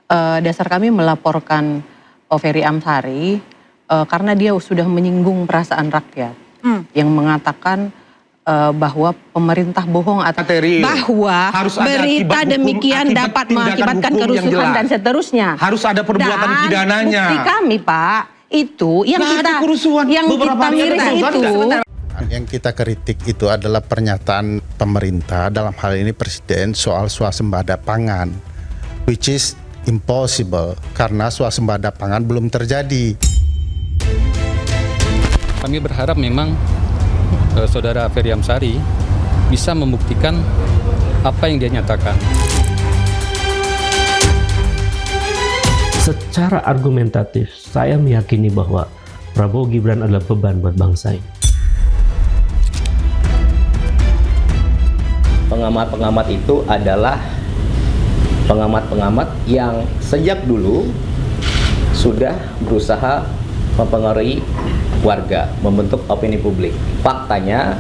Dasar kami melaporkan Ferry Amsari karena dia sudah menyinggung perasaan rakyat yang mengatakan bahwa pemerintah bohong atau bahwa harus ada berita akibat hukum, demikian akibat dapat tindakan mengakibatkan hukum yang kerusuhan jelas. dan seterusnya. Harus ada perbuatan Dan pidananya. bukti kami, Pak, itu yang Nah, kita ada kerusuhan. yang Beberapa kita hari ada miris kerusuhan itu. nggak? Yang kita kritik itu adalah pernyataan pemerintah dalam hal ini Presiden soal swasembada pangan, which is impossible karena swasembada pangan belum terjadi. Kami berharap memang Saudara Ferry Amsari bisa membuktikan apa yang dia nyatakan. Secara argumentatif, saya meyakini bahwa Prabowo Gibran adalah beban buat bangsa ini. Pengamat-pengamat itu adalah pengamat-pengamat yang sejak dulu sudah berusaha mempengaruhi warga, membentuk opini publik. Faktanya,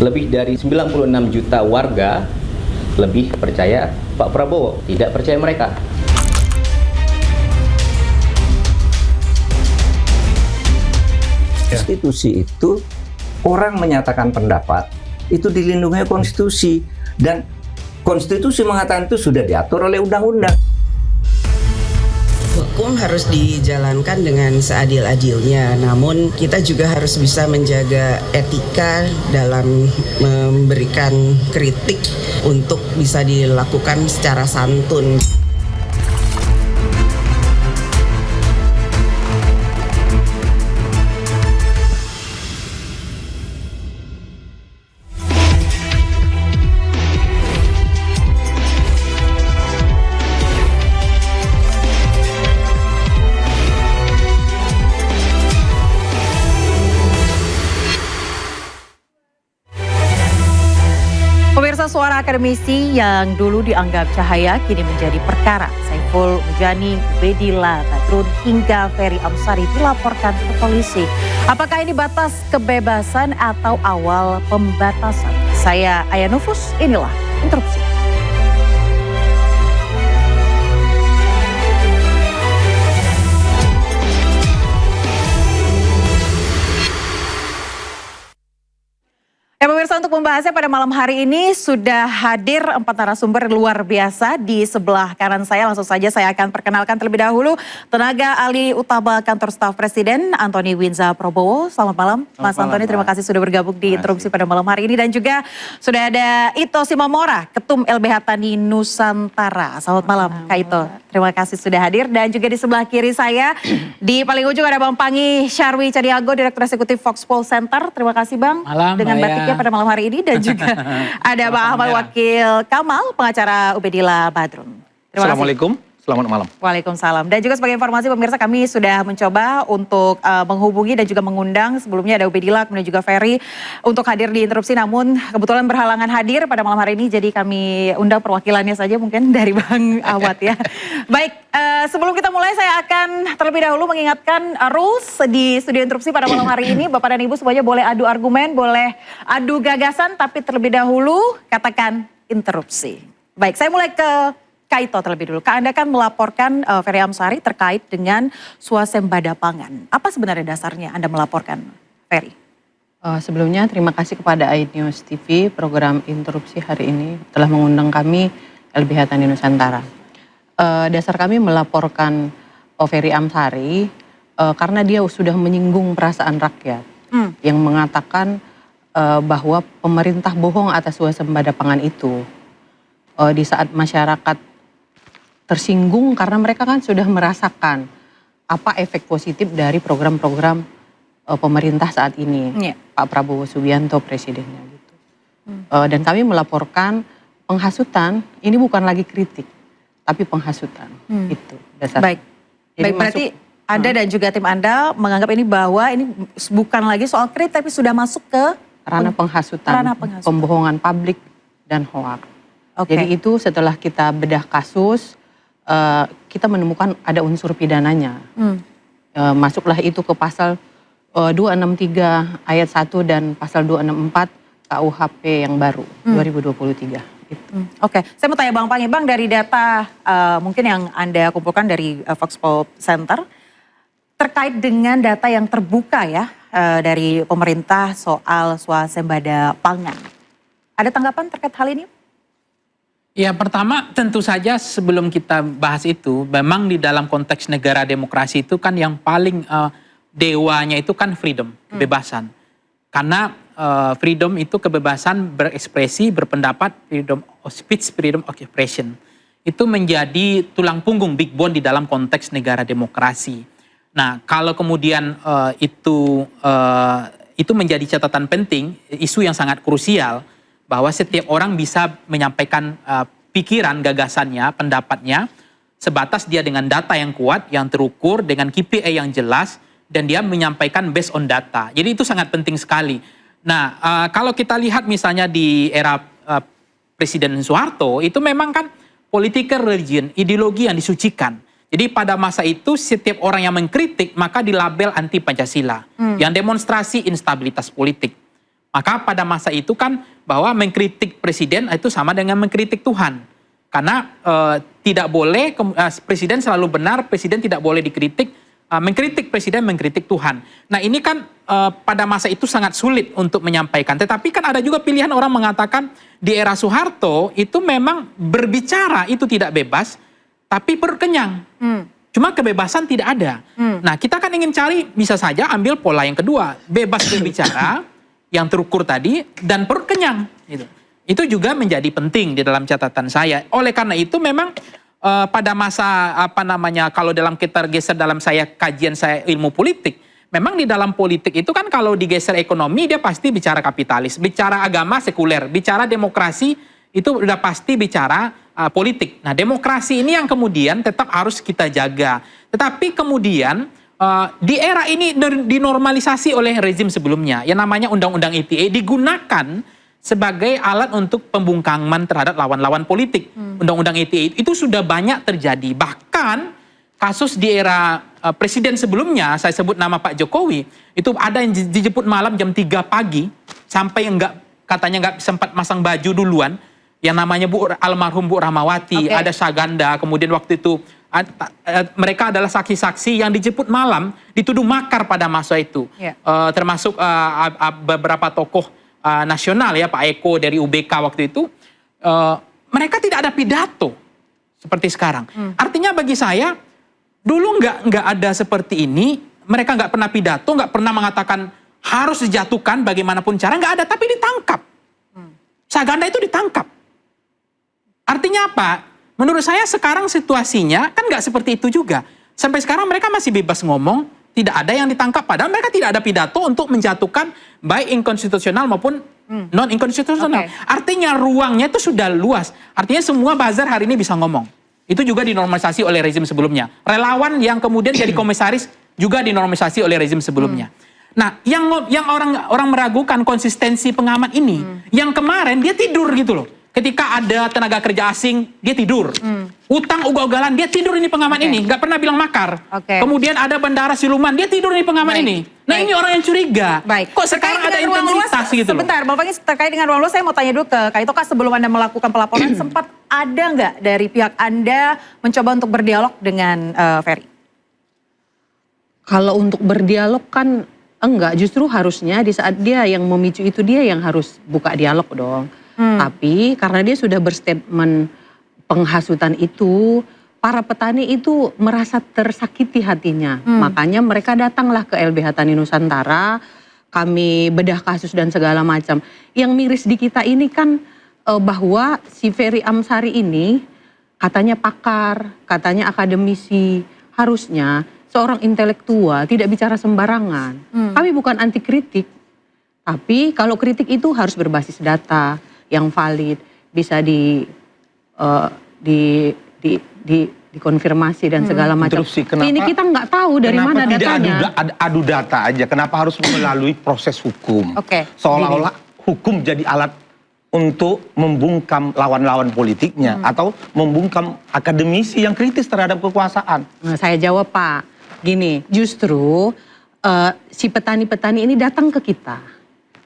lebih dari 96 juta warga lebih percaya Pak Prabowo, tidak percaya mereka. Konstitusi itu orang menyatakan pendapat itu dilindungi konstitusi, dan konstitusi mengatakan itu sudah diatur oleh undang-undang. Hukum harus dijalankan dengan seadil-adilnya, namun kita juga harus bisa menjaga etika dalam memberikan kritik untuk bisa dilakukan secara santun. Pemirsa, suara akademisi yang dulu dianggap cahaya kini menjadi perkara. Saiful Mujani, Ubedillah Badrun hingga Ferry Amsari dilaporkan ke polisi. Apakah ini batas kebebasan atau awal pembatasan? Saya Aya Nufus, inilah Interupsi. Ya pemirsa, untuk membahasnya pada malam hari ini sudah hadir 4 narasumber luar biasa. Di sebelah kanan saya langsung saja saya akan perkenalkan terlebih dahulu tenaga ahli utama kantor staf Presiden Antoni Winza Prabowo. Selamat malam Mas Antoni, terima kasih sudah bergabung di Interupsi pada malam hari ini. Dan juga sudah ada Ito Simamora, Ketum LBH Tani Nusantara. Selamat malam Kak Ito, terima kasih sudah hadir. Dan juga di sebelah kiri saya di paling ujung ada Bang Pangi Syarwi Caniago, Direktur Eksekutif Foxpol Center. Terima kasih Bang malam, dengan batiknya pada malam hari ini. Dan juga ada Bang Ahmad Wakil Kamal, pengacara Ubedillah Badrun. Terima Assalamualaikum, selamat malam. Waalaikumsalam. Dan juga sebagai informasi pemirsa, kami sudah mencoba untuk menghubungi dan juga mengundang sebelumnya ada Ubedillah kemudian juga Ferry untuk hadir di Interupsi, namun kebetulan berhalangan hadir pada malam hari ini, jadi kami undang perwakilannya saja mungkin dari Bang Ahmad ya. Baik, sebelum kita mulai saya akan terlebih dahulu mengingatkan rules di studio Interupsi pada malam hari ini. Bapak dan Ibu semuanya boleh adu argumen, boleh adu gagasan, tapi terlebih dahulu katakan interupsi. Baik, saya mulai ke Kak Ito terlebih dulu. Kak, Anda kan melaporkan Ferry Amsari terkait dengan swasembada pangan. Apa sebenarnya dasarnya Anda melaporkan, Ferry? Sebelumnya terima kasih kepada iNews TV, program Interupsi hari ini telah mengundang kami LBH Tani Nusantara. Dasar kami melaporkan Ferry Amsari karena dia sudah menyinggung perasaan rakyat yang mengatakan bahwa pemerintah bohong atas swasembada pangan itu. Di saat masyarakat tersinggung karena mereka kan sudah merasakan apa efek positif dari program-program pemerintah saat ini, Pak Prabowo Subianto presidennya gitu. Dan kami melaporkan penghasutan, ini bukan lagi kritik, tapi penghasutan itu dasar. Baik, baik berarti Anda dan juga tim Anda menganggap ini bahwa ini bukan lagi soal kritik, tapi sudah masuk ke ranah penghasutan, pembohongan publik dan hoak. Jadi itu setelah kita bedah kasus, kita menemukan ada unsur pidananya. Masuklah itu ke pasal 263 ayat 1 dan pasal 264 KUHP yang baru 2023. Gitu. Oke, saya mau tanya Bang Pangi, Bang, dari data mungkin yang Anda kumpulkan dari Voxpol Center terkait dengan data yang terbuka ya dari pemerintah soal swasembada pangan. Ada tanggapan terkait hal ini? Ya, pertama tentu saja sebelum kita bahas itu, memang di dalam konteks negara demokrasi itu kan yang paling dewanya itu kan freedom, kebebasan. Karena freedom itu kebebasan berekspresi, berpendapat, freedom of speech, freedom of expression. Itu menjadi tulang punggung big bone di dalam konteks negara demokrasi. Nah, kalau kemudian itu menjadi catatan penting, isu yang sangat krusial, bahwa setiap orang bisa menyampaikan pikiran, gagasannya, pendapatnya, sebatas dia dengan data yang kuat, yang terukur, dengan KPI yang jelas, dan dia menyampaikan based on data. Jadi itu sangat penting sekali. Nah, kalau kita lihat misalnya di era Presiden Soeharto, itu memang kan political religion, ideologi yang disucikan. Jadi pada masa itu setiap orang yang mengkritik maka dilabel anti Pancasila, yang demonstrasi instabilitas politik. Maka pada masa itu kan bahwa mengkritik presiden itu sama dengan mengkritik Tuhan. Karena tidak boleh, presiden selalu benar, presiden tidak boleh dikritik, mengkritik presiden, mengkritik Tuhan. Nah ini kan pada masa itu sangat sulit untuk menyampaikan. Tetapi kan ada juga pilihan orang mengatakan di era Soeharto itu memang berbicara itu tidak bebas, tapi perut kenyang. Cuma kebebasan tidak ada. Nah kita kan ingin cari, bisa saja ambil pola yang kedua, bebas berbicara, yang terukur tadi, dan perut kenyang. Itu juga menjadi penting di dalam catatan saya. Oleh karena itu memang pada masa kalau dalam kita geser dalam kajian saya ilmu politik, memang di dalam politik itu kan kalau digeser ekonomi dia pasti bicara kapitalis, bicara agama sekuler, bicara demokrasi itu udah pasti bicara politik. Nah demokrasi ini yang kemudian tetap harus kita jaga. Tetapi kemudian di era ini dinormalisasi oleh rezim sebelumnya, yang namanya Undang-Undang ITE digunakan sebagai alat untuk pembungkaman terhadap lawan-lawan politik. Undang-Undang ITE itu sudah banyak terjadi. Bahkan kasus di era presiden sebelumnya, saya sebut nama Pak Jokowi, itu ada yang dijemput malam jam 3 pagi, sampai katanya nggak sempat masang baju duluan, yang namanya almarhum Bu Rahmawati, ada Saganda, kemudian waktu itu mereka adalah saksi-saksi yang dijemput malam, dituduh makar pada masa itu. Termasuk beberapa tokoh nasional ya, Pak Eko dari UBK waktu itu, mereka tidak ada pidato seperti sekarang. Artinya bagi saya, dulu nggak ada seperti ini, mereka nggak pernah pidato, nggak pernah mengatakan harus dijatuhkan bagaimanapun cara, nggak ada, tapi ditangkap. Saganda itu ditangkap. Artinya apa? Menurut saya sekarang situasinya kan nggak seperti itu juga. Sampai sekarang mereka masih bebas ngomong, tidak ada yang ditangkap. Padahal mereka tidak ada pidato untuk menjatuhkan baik inkonstitusional maupun non-inkonstitusional. Artinya ruangnya itu sudah luas. Artinya semua buzzer hari ini bisa ngomong. Itu juga dinormalisasi oleh rezim sebelumnya. Relawan yang kemudian jadi komisaris juga dinormalisasi oleh rezim sebelumnya. Nah, yang orang meragukan konsistensi pengamat ini, yang kemarin dia tidur gitu loh. Ketika ada tenaga kerja asing, dia tidur. Utang ugal-ugalan, dia tidur ini pengamat ini. Nggak pernah bilang makar. Kemudian ada bandara siluman, dia tidur ini pengamat ini. Nah ini orang yang curiga. Kok sekarang ada intensitas gitu loh. Sebentar, Bang Pangi, terkait dengan ruang luas, saya mau tanya dulu ke Kak Itoka sebelum Anda melakukan pelaporan, sempat ada nggak dari pihak Anda mencoba untuk berdialog dengan Ferry? Kalau untuk berdialog kan enggak, justru harusnya di saat dia yang memicu itu dia yang harus buka dialog dong. Tapi karena dia sudah berstatement penghasutan itu, para petani itu merasa tersakiti hatinya. Makanya mereka datanglah ke LBH Tani Nusantara, kami bedah kasus dan segala macam. Yang miris di kita ini kan bahwa si Ferry Amsari ini katanya pakar, katanya akademisi. Harusnya seorang intelektual tidak bicara sembarangan. Kami bukan anti kritik, tapi kalau kritik itu harus berbasis data yang valid, bisa dikonfirmasi dan segala macam. Ini kita nggak tahu dari mana datanya. Tidak adu data aja, kenapa harus melalui proses hukum? Seolah-olah hukum jadi alat untuk membungkam lawan-lawan politiknya atau membungkam akademisi yang kritis terhadap kekuasaan. Nah, saya jawab Pak, gini, justru si petani-petani ini datang ke kita.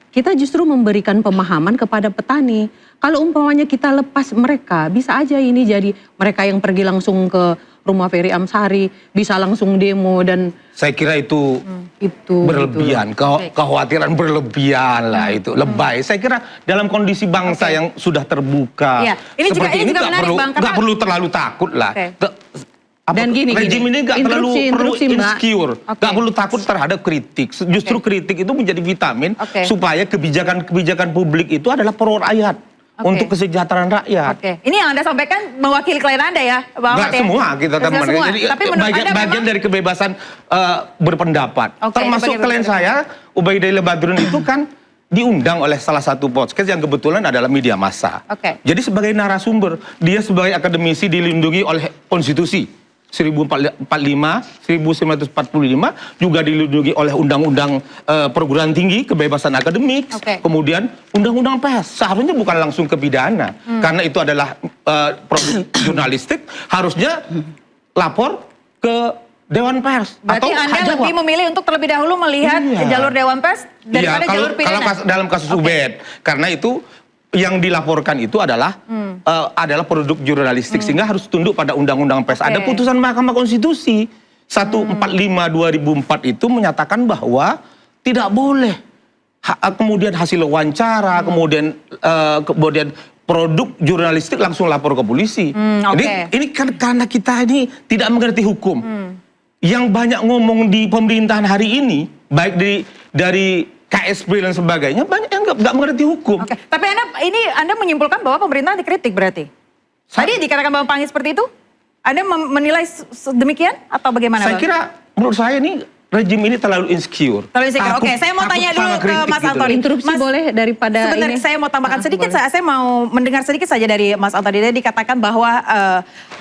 Kita justru memberikan pemahaman kepada petani Kalau umpamanya kita lepas mereka, bisa aja ini jadi mereka yang pergi langsung ke rumah Ferry Amsari, bisa langsung demo dan saya kira itu berlebihan, kekhawatiran berlebihan lah itu, lebay. Saya kira dalam kondisi bangsa yang sudah terbuka seperti ini nggak perlu terlalu takut lah. Dan rejim ini nggak terlalu perlu insecure, nggak perlu takut terhadap kritik. Justru kritik itu menjadi vitamin supaya kebijakan-kebijakan publik itu adalah pro rakyat. Untuk kesejahteraan rakyat. Ini yang Anda sampaikan mewakili klien Anda ya, Pak Ahmad? Nggak semua kita teman. Jadi bagian dari kebebasan berpendapat. Termasuk klien saya, Ubaidillah Badrun itu kan diundang oleh salah satu podcast yang kebetulan adalah media massa. Jadi sebagai narasumber, dia sebagai akademisi dilindungi oleh konstitusi. 1045, 1945 juga dilindungi oleh undang-undang perguruan tinggi, kebebasan akademik, kemudian undang-undang pers. Seharusnya bukan langsung ke pidana, karena itu adalah produk jurnalistik, harusnya lapor ke Dewan Pers. Berarti Anda lebih memilih untuk terlebih dahulu melihat jalur Dewan Pers daripada jalur pidana? Kalau dalam kasus Ubed, karena itu yang dilaporkan itu adalah produk jurnalistik, sehingga harus tunduk pada undang-undang pers. Ada putusan Mahkamah Konstitusi 145 2004 itu menyatakan bahwa tidak boleh kemudian hasil wawancara, kemudian produk jurnalistik langsung lapor ke polisi. Jadi ini kan karena kita ini tidak mengerti hukum. Yang banyak ngomong di pemerintahan hari ini, baik dari KSP dan sebagainya, banyak yang nggak mengerti hukum. Tapi Anda menyimpulkan bahwa pemerintah dikritik berarti? Tadi dikatakan Bang Panggi seperti itu? Anda menilai demikian atau bagaimana? Saya kira, menurut saya ini rejim ini terlalu insecure. Terlalu insecure. Oke, saya mau tanya dulu ke Mas Antoni. Interupsi boleh daripada sebentar, ini? Saya mau tambahkan sedikit. Saya mau mendengar sedikit saja dari Mas Antoni. Tadi dikatakan bahwa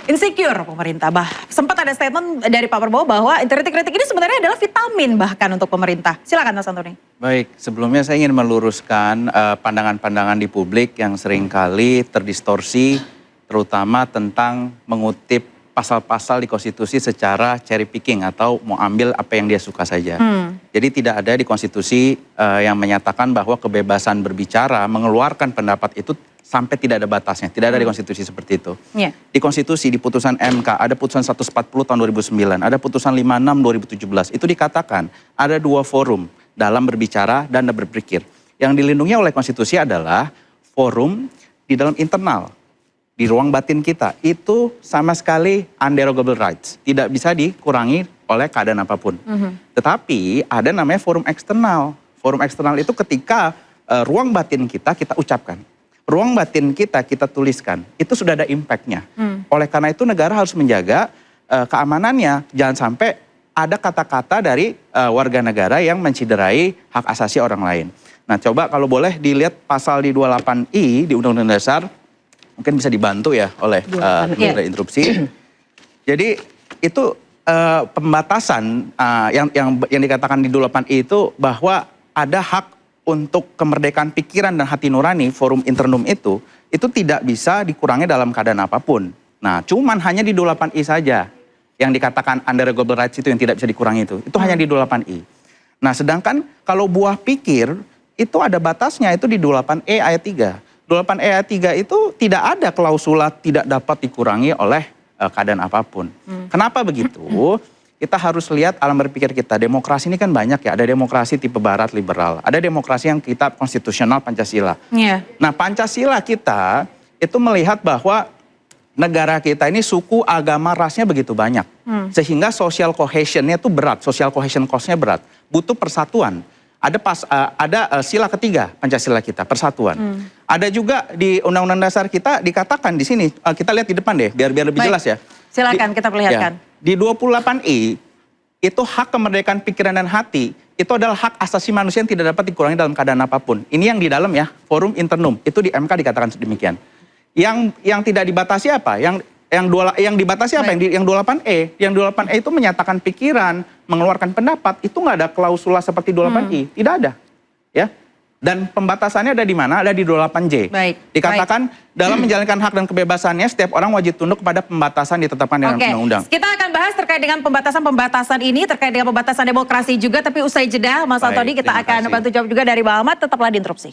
insecure pemerintah. Sempat ada statement dari Pak Prabowo bahwa kritik-kritik ini sebenarnya adalah vitamin bahkan untuk pemerintah. Silakan Mas Antoni. Baik, sebelumnya saya ingin meluruskan pandangan-pandangan di publik yang seringkali terdistorsi, terutama tentang mengutip pasal-pasal di konstitusi secara cherry picking atau mau ambil apa yang dia suka saja. Jadi tidak ada di konstitusi yang menyatakan bahwa kebebasan berbicara, mengeluarkan pendapat itu sampai tidak ada batasnya. Tidak ada di konstitusi seperti itu. Di konstitusi, di putusan MK, ada putusan 140 tahun 2009, ada putusan 56 2017. Itu dikatakan ada 2 forum dalam berbicara dan berpikir. Yang dilindungi oleh konstitusi adalah forum di dalam internal, di ruang batin kita. Itu sama sekali underogable rights. Tidak bisa dikurangi oleh keadaan apapun. Tetapi ada namanya forum eksternal. Forum eksternal itu ketika ruang batin kita ucapkan. Ruang batin kita tuliskan. Itu sudah ada impact-nya. Oleh karena itu negara harus menjaga keamanannya. Jangan sampai ada kata-kata dari warga negara yang menciderai hak asasi orang lain. Nah coba kalau boleh dilihat pasal di 28I di Undang-Undang Dasar, mungkin bisa dibantu ya oleh interupsi. Jadi itu pembatasan yang dikatakan di 28I itu bahwa ada hak untuk kemerdekaan pikiran dan hati nurani, forum internum itu tidak bisa dikurangi dalam keadaan apapun. Nah cuman hanya di 28I saja yang dikatakan underogable rights itu yang tidak bisa dikurangi itu hanya di 28I. Nah sedangkan kalau buah pikir itu ada batasnya, itu di 28E ayat 3. 28E ayat 3 itu tidak ada klausula tidak dapat dikurangi oleh keadaan apapun. Kenapa begitu? Kita harus lihat alam berpikir kita. Demokrasi ini kan banyak ya, ada demokrasi tipe barat liberal, ada demokrasi yang kita konstitusional Pancasila. Nah Pancasila kita itu melihat bahwa negara kita ini suku, agama, rasnya begitu banyak. Sehingga social cohesionnya itu berat, social cohesion cost-nya berat. Butuh persatuan. Ada sila ketiga Pancasila kita, persatuan. Ada juga di Undang-Undang Dasar kita dikatakan di sini, kita lihat di depan deh, biar lebih jelas ya. Silakan kita perlihatkan. Di 28I, itu hak kemerdekaan pikiran dan hati, itu adalah hak asasi manusia yang tidak dapat dikurangi dalam keadaan apapun. Ini yang di dalam ya, forum internum, itu di MK dikatakan demikian. Yang tidak dibatasi apa? Yang dibatasi apa? Yang 28E. Yang 28E itu menyatakan pikiran, mengeluarkan pendapat, itu nggak ada klausula seperti 28I. Tidak ada. Ya. Dan pembatasannya ada di mana? Ada di 28J. Dikatakan dalam menjalankan hak dan kebebasannya, setiap orang wajib tunduk kepada pembatasan ditetapkan dengan undang-undang. Kita akan bahas terkait dengan pembatasan-pembatasan ini, terkait dengan pembatasan demokrasi juga, tapi usai jeda, Mas Antoni, kita akan bantu jawab juga dari Bang Ahmad, tetaplah di interupsi.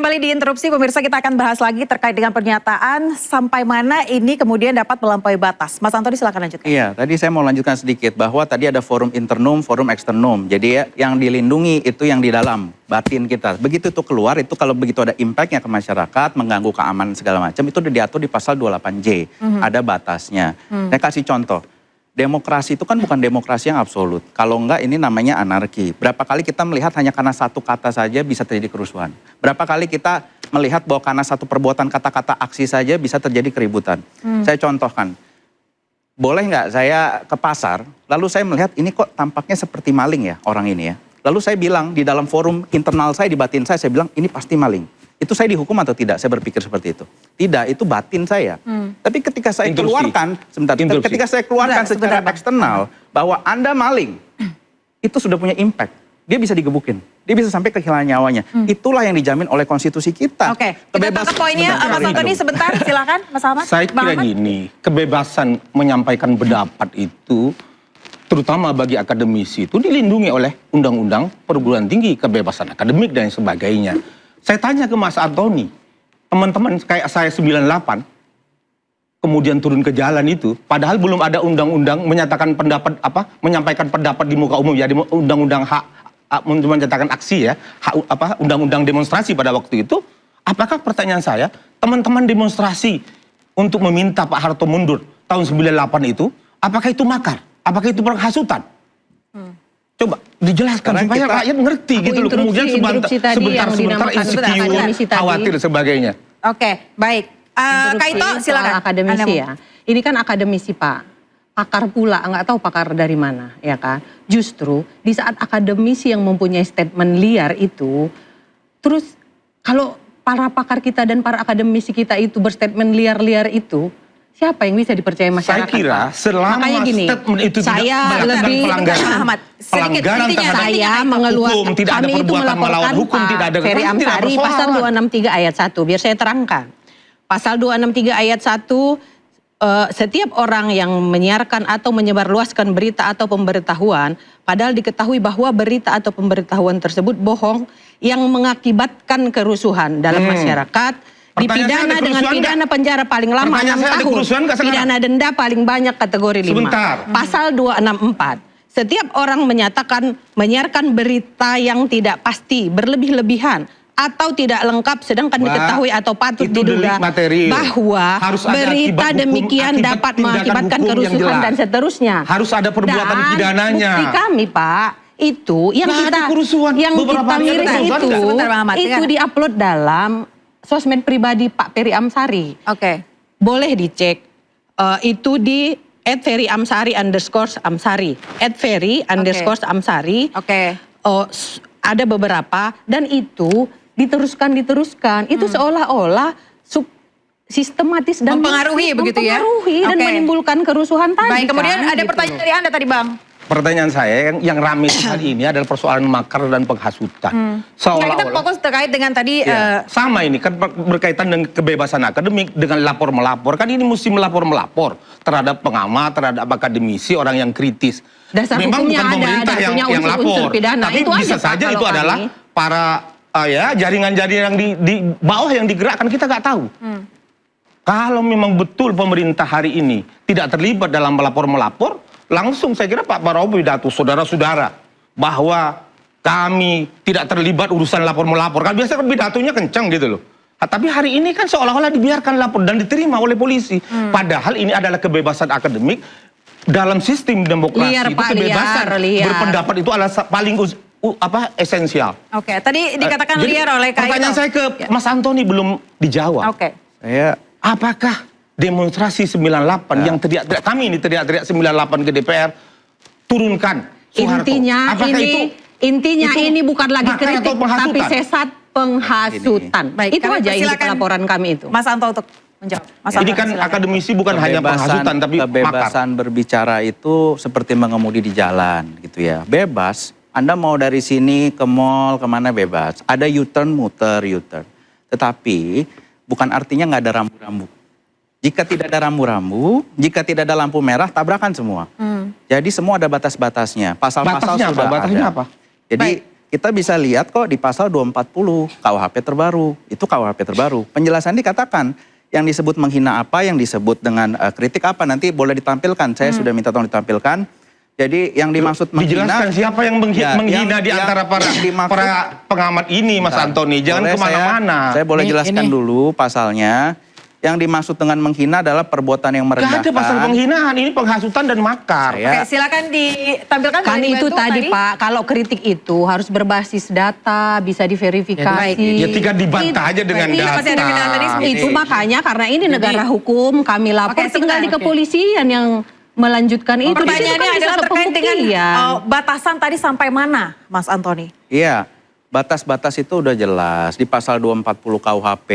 kembali di Interupsi, pemirsa, kita akan bahas lagi terkait dengan pernyataan sampai mana ini kemudian dapat melampaui batas. Mas Antoni silakan lanjutkan. Iya, tadi saya mau lanjutkan sedikit bahwa tadi ada forum internum, forum eksternum. Jadi ya, yang dilindungi itu yang di dalam batin kita. Begitu itu keluar, itu kalau begitu ada impactnya ke masyarakat, mengganggu keamanan segala macam, itu udah diatur di pasal 28J. Ada batasnya. Saya kasih contoh. Demokrasi itu kan bukan demokrasi yang absolut. Kalau enggak ini namanya anarki. Berapa kali kita melihat hanya karena satu kata saja bisa terjadi kerusuhan. Berapa kali kita melihat bahwa karena satu perbuatan kata-kata aksi saja bisa terjadi keributan. Saya contohkan. Boleh nggak saya ke pasar, lalu saya melihat ini kok tampaknya seperti maling ya orang ini ya. Lalu saya bilang di dalam forum internal saya, di batin saya bilang ini pasti maling. Itu saya dihukum atau tidak? Saya berpikir seperti itu. Tidak, itu batin saya. Tapi ketika saya keluarkan, ketika saya keluarkan secara eksternal bahwa Anda maling, itu sudah punya impact. Dia bisa digebukin, dia bisa sampai kehilangan nyawanya. Itulah yang dijamin oleh konstitusi kita. Oke, kita tangkap poinnya. Mas Antoni sebentar, silakan Mas Ahmad. Saya kira gini, kebebasan menyampaikan pendapat itu, terutama bagi akademisi itu dilindungi oleh Undang-Undang Perguruan Tinggi, kebebasan akademik dan sebagainya. Saya tanya ke Mas Antoni, teman-teman kayak saya 98, kemudian turun ke jalan itu, padahal belum ada undang-undang menyatakan pendapat menyampaikan pendapat di muka umum, jadi undang-undang hak menyatakan aksi ya, undang-undang demonstrasi pada waktu itu. Apakah pertanyaan saya, teman-teman demonstrasi untuk meminta Pak Harto mundur tahun 98 itu, apakah itu makar? Apakah itu penghasutan? Coba dijelaskan supaya rakyat ngerti gitu loh. Kemudian sebentar insecure, khawatir dan sebagainya. Oke, baik. Kak Ito silakan. Akademisi ya. Ini kan akademisi Pak. Pakar pula, nggak tahu pakar dari mana ya kan. Justru di saat akademisi yang mempunyai statement liar itu, terus kalau para pakar kita dan para akademisi kita itu berstatement liar-liar itu, siapa yang bisa dipercaya masyarakat? Saya kira selama statement itu tidak melakukan pelanggaran terhadap saya mengeluarkan, hukum, tidak ada perbuatan melawan hukum, tidak ada Ferry Amsari pasal 263 ayat 1, biar saya terangkan. Pasal 263 ayat 1, setiap orang yang menyiarkan atau menyebarluaskan berita atau pemberitahuan, padahal diketahui bahwa berita atau pemberitahuan tersebut bohong yang mengakibatkan kerusuhan dalam masyarakat, dipidana dengan pidana penjara paling lama 6 tahun, pidana denda paling banyak kategori 5. Pasal 264, setiap orang menyiarkan berita yang tidak pasti, berlebih-lebihan, atau tidak lengkap sedangkan diketahui atau patut diduga bahwa berita demikian dapat mengakibatkan kerusuhan dan seterusnya. Harus ada perbuatan pidananya. Bukti kami Pak, itu yang kita miris itu diupload dalam sosmed pribadi Pak Ferry Amsari. Oke. Boleh dicek, itu di @ferry_amsari, @ferry_amsari. Oke. Ada beberapa dan itu diteruskan, itu seolah-olah sistematis dan mempengaruhi begitu ya? Dan menimbulkan kerusuhan tadi. Baik, kemudian ada pertanyaan dari Anda tadi Bang. Pertanyaan saya yang ramai kali ini adalah persoalan makar dan penghasutan. Kita fokus terkait dengan tadi sama ini kan berkaitan dengan kebebasan akademik, dengan lapor-melapor. Kan ini mesti melapor-melapor terhadap pengamat, terhadap akademisi, orang yang kritis. Dasar memang bukan ada, pemerintah yang lapor, tapi itu bisa saja itu adalah para jaringan-jaringan di bawah yang digerakkan, kita nggak tahu. Kalau memang betul pemerintah hari ini tidak terlibat dalam melapor-melapor, langsung saya kira Pak Prabowo pidato, saudara-saudara, bahwa kami tidak terlibat urusan lapor-melapor. Kan biasanya pidatonya kencang gitu loh. Tapi hari ini kan seolah-olah dibiarkan lapor dan diterima oleh polisi. Padahal ini adalah kebebasan akademik. Dalam sistem demokrasi itu kebebasan berpendapat itu adalah paling esensial. Oke, tadi dikatakan liar oleh Kak Ito. Pertanyaan saya ke Mas Antoni belum dijawab. Oke. Apakah demonstrasi 98 yang teriak-teriak, kami ini teriak-teriak 98 ke DPR, turunkan Soeharto. Intinya ini bukan lagi kritik, tapi sesat penghasutan. Baik, itu aja inti laporan kami itu. Mas Anto untuk menjawab. Jadi kan akademisi bukan hanya penghasutan, tapi kebebasan berbicara itu seperti mengemudi di jalan gitu ya. Bebas. Anda mau dari sini ke mall, kemana bebas. Ada U-turn, muter, U-turn. Tetapi bukan artinya nggak ada rambu-rambu. Jika tidak ada rambu-rambu, jika tidak ada lampu merah, tabrakan semua. Jadi semua ada batas-batasnya. Pasal-pasal sudah ada. Apa? Jadi kita bisa lihat kok di pasal 240 KUHP terbaru. Itu KUHP terbaru. Penjelasan dikatakan yang disebut menghina apa, yang disebut dengan kritik apa, nanti boleh ditampilkan. Saya sudah minta tolong ditampilkan. Jadi yang dimaksud menghina, dijelaskan siapa yang menghina di antara para pengamat ini, Mas Antoni. Jangan kemana-mana. Saya boleh jelaskan dulu pasalnya. Yang dimaksud dengan menghina adalah perbuatan yang merendahkan. Gak ada pasal penghinaan, ini penghasutan dan makar. Oke, silakan ditampilkan. Kan itu tadi Pak, kalau kritik itu harus berbasis data, bisa diverifikasi. Ya tinggal dibantah aja dengan data. Itu makanya karena ini negara hukum, kami lapor, tinggal di kepolisian yang melanjutkan itu. Pertanyaannya adalah terkait dengan batasan tadi sampai mana, Mas Antoni? Iya, batas-batas itu udah jelas di pasal 240 KUHP.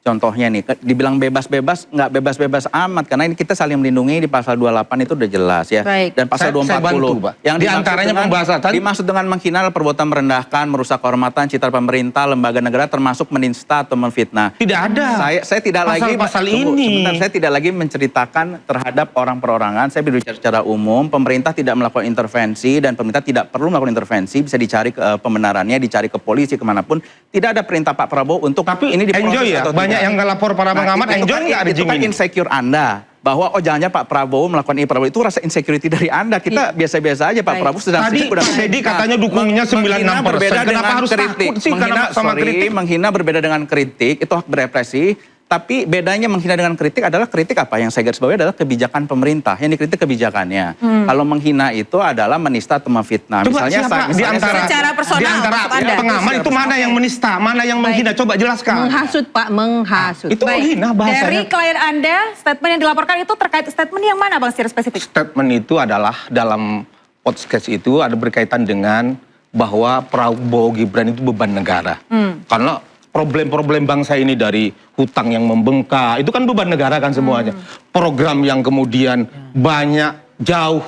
Contohnya nih, dibilang bebas-bebas, nggak bebas-bebas amat. Karena ini kita saling melindungi di pasal 28 itu udah jelas ya. Baik. Dan pasal 240. Yang di antaranya pembahasan dimaksud dengan menghina adalah perbuatan merendahkan, merusak kehormatan, citra pemerintah, lembaga negara, termasuk menista atau memfitnah. Tidak ada. Saya tidak pasal ini. Sebentar, saya tidak lagi menceritakan terhadap orang perorangan. Saya berbicara secara umum. Pemerintah tidak melakukan intervensi dan pemerintah tidak perlu melakukan intervensi. Bisa dicari pembenarannya, dicari ke polisi, kemanapun. Tidak ada perintah Pak Prabowo untuk ini diproses ya, atau banyak yang nggak lapor para pengamat, enjoy nggak itu kan insecure Anda. Bahwa jangan-jangan Pak Prabowo melakukan ini, Prabowo itu rasa insecurity dari Anda. Kita biasa-biasa aja, Pak Prabowo sedang tadi Teddy katanya dukungnya 96%. Kenapa harus takut sih sama kritik? Menghina berbeda dengan kritik, itu hak berekspresi. Tapi bedanya menghina dengan kritik adalah kritik apa? Yang saya garis bawahi adalah kebijakan pemerintah. Yang dikritik kebijakannya. Kalau menghina itu adalah menista atau memfitnah. Coba misalnya di antara pengamat itu mana yang menista, mana yang menghina? Coba jelaskan. Menghasut Pak, menghasut. Itu menghina bahasanya. Dari klien Anda, statement yang dilaporkan itu terkait statement yang mana Bang secara spesifik? Statement itu adalah dalam podcast itu ada berkaitan dengan bahwa Prabowo Gibran itu beban negara. Karena problem-problem bangsa ini dari hutang yang membengkak, itu kan beban negara kan semuanya. Program yang kemudian banyak jauh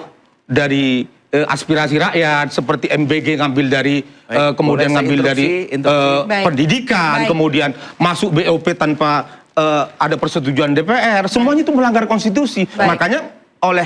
dari aspirasi rakyat, seperti MBG ngambil dari, kemudian ngambil dari pendidikan, kemudian masuk BOP tanpa ada persetujuan DPR, semuanya itu melanggar konstitusi. Makanya oleh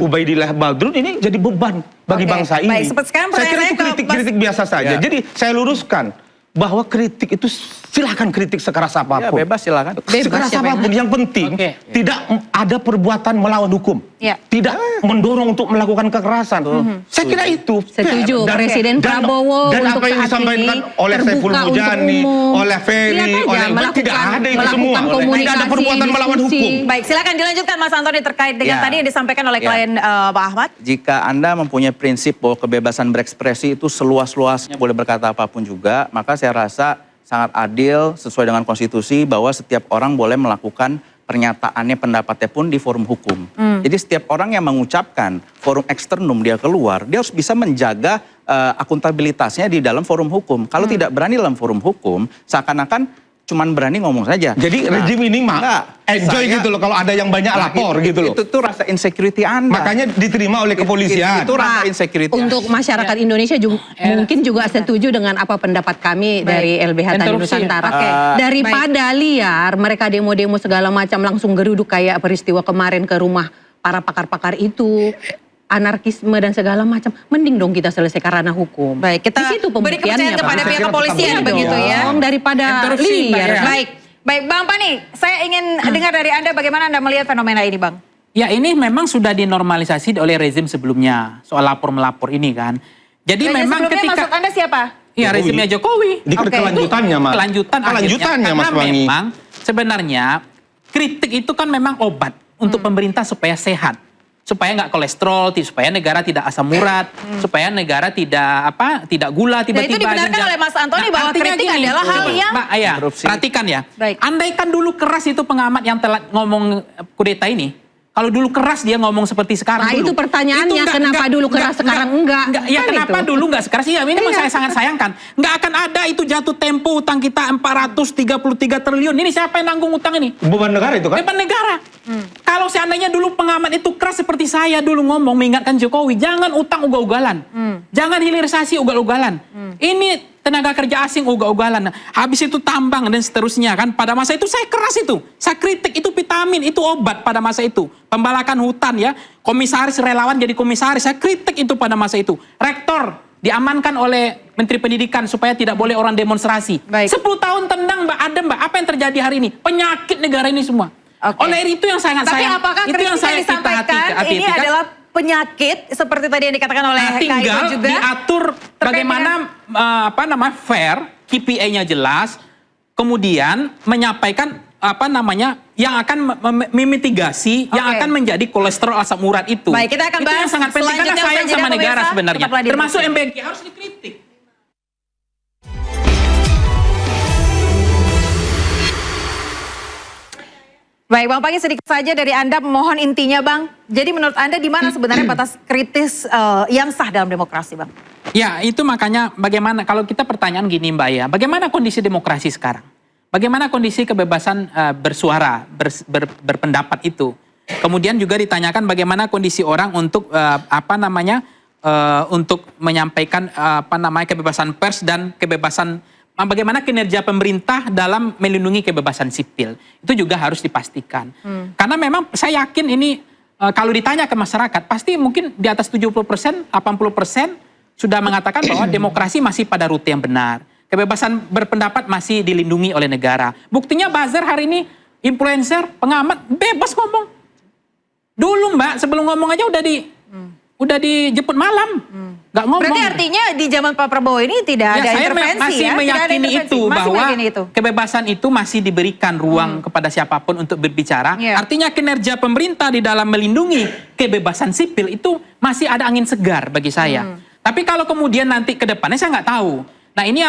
Ubaidillah Badrun ini jadi beban bagi bangsa ini. Saya kira itu kritik-kritik biasa saja. Jadi saya luruskan bahwa kritik itu silahkan kritik sekeras apapun. Ya, bebas silakan. Sekeras apapun. Yang penting tidak ada perbuatan melawan hukum. Tidak mendorong untuk melakukan kekerasan. Saya kira itu. Setuju. Presiden Prabowo dan untuk apa yang saat disampaikan ini oleh Saiful Mujani, oleh Ferry, oleh tidak ada itu semua. Tidak ada perbuatan melawan hukum. Baik, silakan dilanjutkan Mas Antoni terkait dengan tadi yang disampaikan oleh klien Pak Ahmad. Jika Anda mempunyai prinsip bahwa kebebasan berekspresi itu seluas-luasnya boleh berkata apapun juga, maka saya rasa sangat adil sesuai dengan konstitusi bahwa setiap orang boleh melakukan pernyataannya, pendapatnya pun di forum hukum. Jadi setiap orang yang mengucapkan forum eksternum dia keluar, dia harus bisa menjaga akuntabilitasnya di dalam forum hukum. Kalau tidak berani dalam forum hukum, seakan-akan cuman berani ngomong saja. Jadi rejim ini enjoy gitu loh kalau ada yang banyak lapor gitu loh. Itu rasa insecurity Anda. Makanya diterima oleh kepolisian. Itu rasa insecurity. Untuk masyarakat Indonesia mungkin juga setuju dengan apa pendapat kami dari LBH Tani Nusantara. Daripada liar mereka demo-demo segala macam langsung geruduk kayak peristiwa kemarin ke rumah para pakar-pakar itu. Anarkisme dan segala macam, mending dong kita selesaikan ranah hukum. Baik, kita beri kepercayaan kepada pihak kepolisian begitu ya. Daripada liar. Baik, Bang Pani, saya ingin dengar dari Anda bagaimana Anda melihat fenomena ini, Bang? Ya, ini memang sudah dinormalisasi oleh rezim sebelumnya soal lapor-melapor ini kan. Jadi memang ketika maksud Anda siapa? Ya, rezimnya Jokowi. Di kelanjutannya, Mas. Kelanjutannya, Mas Wangi. Memang sebenarnya kritik itu kan memang obat untuk pemerintah supaya sehat. Supaya nggak kolesterol, supaya negara tidak asam urat, supaya negara tidak gula tiba-tiba. Dan itu dibenarkan oleh Mas Antoni bahwa kritik adalah hal yang perhatikan ya. Andaikan dulu keras itu pengamat yang telah ngomong kudeta ini, kalau dulu keras dia ngomong seperti sekarang dulu. Itu pertanyaannya, kenapa dulu keras sekarang enggak? Ya kenapa dulu enggak sekeras? Ya ini saya sangat sayangkan. Enggak akan ada itu jatuh tempo utang kita 433 triliun. Ini siapa yang nanggung utang ini? Beban negara itu kan? Beban negara. Kalau seandainya dulu pengamat itu keras seperti saya dulu ngomong mengingatkan Jokowi, jangan utang ugal-ugalan. Jangan hilirisasi ugal-ugalan. Ini tenaga kerja asing ugal-ugalan. Habis itu tambang dan seterusnya kan. Pada masa itu saya keras itu. Saya kritik itu vitamin, itu obat pada masa itu. Pembalakan hutan ya. Komisaris relawan jadi komisaris. Saya kritik itu pada masa itu. Rektor diamankan oleh Menteri Pendidikan supaya tidak boleh orang demonstrasi. 10 tahun tendang Mbak Adem, Mbak. Apa yang terjadi hari ini? Penyakit negara ini semua. Oleh itu yang sangat Tapi sayang. apakah Itu yang kritik yang disampaikan ini adalah penyakit seperti tadi yang dikatakan oleh tinggal Kaito juga? diatur bagaimana fair, KPI-nya jelas, kemudian menyampaikan yang akan memitigasi, yang akan menjadi kolesterol asam urat itu. Baik, kita akan bahas yang sangat penting karena selanjutnya sayang sama negara sebenarnya. Termasuk MBG harus dikritik. Baik, Bang Pangi, sedikit saja dari Anda, mohon intinya Bang. Jadi menurut Anda di mana sebenarnya batas kritis yang sah dalam demokrasi, Bang? Ya, itu makanya bagaimana, kalau kita pertanyaan gini Mbak ya, bagaimana kondisi demokrasi sekarang? Bagaimana kondisi kebebasan bersuara, berpendapat itu? Kemudian juga ditanyakan bagaimana kondisi orang untuk untuk menyampaikan kebebasan pers dan kebebasan, bagaimana kinerja pemerintah dalam melindungi kebebasan sipil. Itu juga harus dipastikan. Karena memang saya yakin ini kalau ditanya ke masyarakat pasti mungkin di atas 70%, 80% sudah mengatakan bahwa demokrasi masih pada rute yang benar. Kebebasan berpendapat masih dilindungi oleh negara. Buktinya buzzer hari ini, influencer, pengamat, bebas ngomong. Dulu Mbak, sebelum ngomong aja udah dijemput malam. Nggak ngomong. Berarti artinya di zaman Pak Prabowo ini tidak ada intervensi masih ya? meyakini itu bahwa itu. kebebasan itu masih diberikan ruang kepada siapapun untuk berbicara. Artinya kinerja pemerintah di dalam melindungi kebebasan sipil itu masih ada angin segar bagi saya. Tapi kalau kemudian nanti ke depannya saya nggak tahu. Nah ini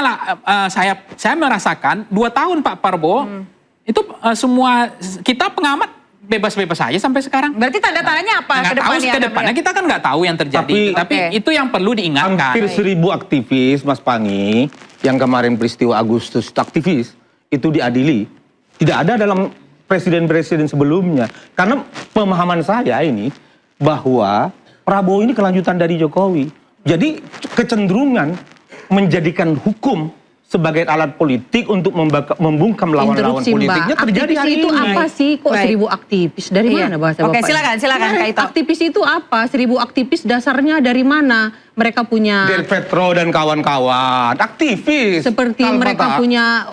saya merasakan 2 tahun Pak Prabowo itu semua kita pengamat bebas-bebas saja sampai sekarang. Berarti tanda-tandanya apa ke depannya? Kita kan nggak tahu yang terjadi. Tapi itu yang perlu diingatkan. Hampir 1000 aktivis, Mas Pangi, yang kemarin peristiwa Agustus aktivis, itu diadili. Tidak ada dalam presiden-presiden sebelumnya. Karena pemahaman saya ini, bahwa Prabowo ini kelanjutan dari Jokowi. Jadi kecenderungan menjadikan hukum sebagai alat politik untuk membungkam lawan-lawan politiknya terjadi hari itu ini. Apa sih? Kok 1000 aktivis? Dari mana bahasa Bapak? Oke, silakan Kaito. Aktivis itu apa? 1000 aktivis dasarnya dari mana? Mereka punya Del Petro dan kawan-kawan, aktivis. seperti mereka punya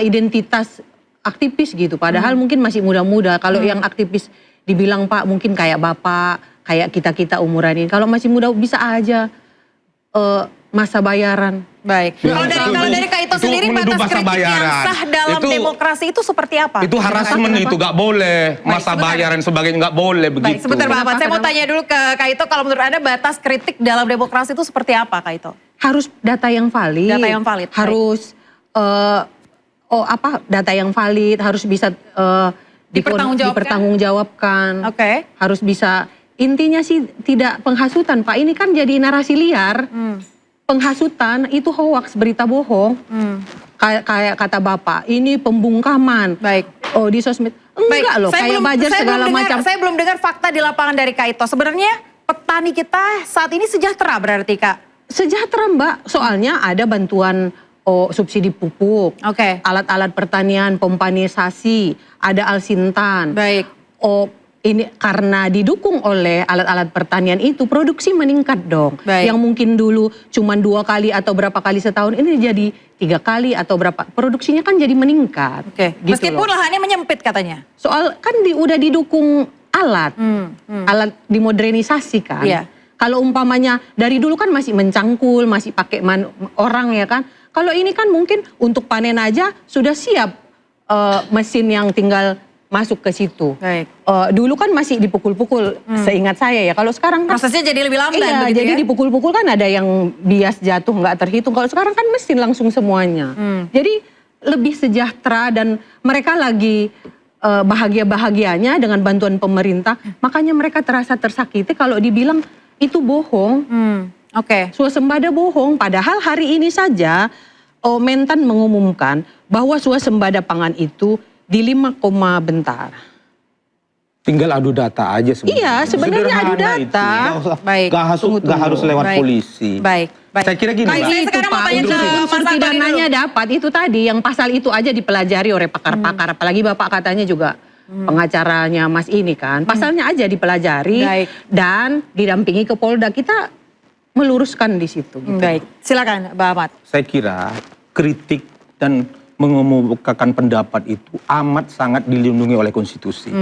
identitas aktivis gitu. Padahal mungkin masih muda-muda. Kalau yang aktivis dibilang Pak mungkin kayak Bapak, kayak kita-kita umuran ini. Kalau masih muda bisa aja masa bayaran. Baik. Kalau dari Kaito sendiri batas kritik yang sah dalam demokrasi itu seperti apa? Itu harassment itu nggak boleh. Masa bayaran sebagainya nggak boleh begitu. Baik, sebentar Pak Ahmad. Saya mau tanya dulu ke Kaito, kalau menurut Anda batas kritik dalam demokrasi itu seperti apa Kaito? Harus data yang valid. Data yang valid. Harus data yang valid, harus bisa dipertanggungjawabkan. Oke. Harus bisa, intinya sih tidak penghasutan Pak. Ini kan jadi narasi liar. Penghasutan itu hoax, berita bohong. Kayak kata Bapak, ini pembungkaman. Baik. Oh di sosmed. Enggak loh, kayak buzzer segala macam. Saya belum dengar fakta di lapangan dari Kaito. Sebenarnya petani kita saat ini sejahtera berarti Kak? Sejahtera Mbak, soalnya ada bantuan subsidi pupuk, alat-alat pertanian, pompanisasi, ada Alsintan. Baik. Ini karena didukung oleh alat-alat pertanian itu produksi meningkat dong. Yang mungkin dulu cuma 2 kali atau berapa kali setahun ini jadi 3 kali atau berapa. Produksinya kan jadi meningkat. Gitu meskipun lahannya menyempit katanya. Soal kan udah didukung alat, alat dimodernisasi kan. Kalau umpamanya dari dulu kan masih mencangkul, masih pakai orang ya kan. Kalau ini kan mungkin untuk panen aja sudah siap mesin yang tinggal masuk ke situ. Dulu kan masih dipukul-pukul, seingat saya ya. Kalau sekarang kan prosesnya jadi lebih lamban. Iya, jadi dipukul-pukul kan ada yang bias jatuh nggak terhitung. Kalau sekarang kan mesin langsung semuanya. Jadi lebih sejahtera dan mereka lagi bahagia-bahagianya dengan bantuan pemerintah. Makanya mereka terasa tersakiti kalau dibilang itu bohong. Swasembada bohong. Padahal hari ini saja Mentan mengumumkan bahwa swasembada pangan itu di 5, bentar. Tinggal adu data aja sebenarnya. Iya, sebenarnya adu data. Gak harus lewat polisi. Saya kira gini unsur pidananya dapat itu tadi, yang pasal itu aja dipelajari oleh pakar-pakar. Apalagi Bapak katanya juga pengacaranya Mas ini kan. Pasalnya aja dipelajari dan didampingi ke Polda. Kita meluruskan di situ. Gitu. Baik, silakan Mbak Ahmad. Saya kira kritik dan mengemukakan pendapat itu amat sangat dilindungi oleh konstitusi.